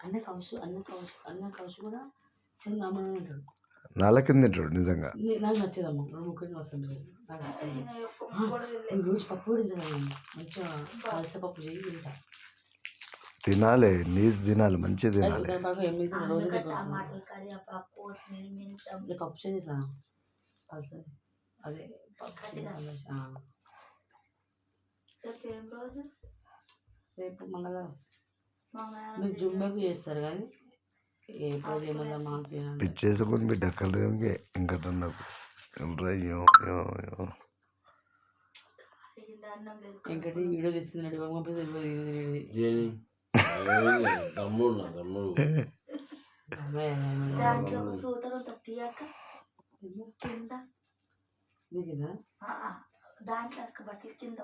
అన్న కౌసు కూడా సేమ్ నామనే ఉంటాడు. నాల కింద తింటాడు నిజంగా. నాకు నచ్చేదమ్మా 2 ముక్కలు వస్తుంది. రోజు పప్పు కూడా తింటాను, మంచిగా పప్పు చేయి తింటా. తినాలి, నీసు తినాలి, మంచిగా తినాలి. పప్పు చేస్తా అదే రేపు మంగళవారం మీరు జుమ్మకు చేస్తారు కానీ ఎప్పుడు ఏమన్నా మాకు పిచ్చేసుకొని బిడ్డ కలగే ఇంకటన్నకు ఇంకటి వీడియో తీస్తున్నాడు దాంట్లో బట్టలు కింద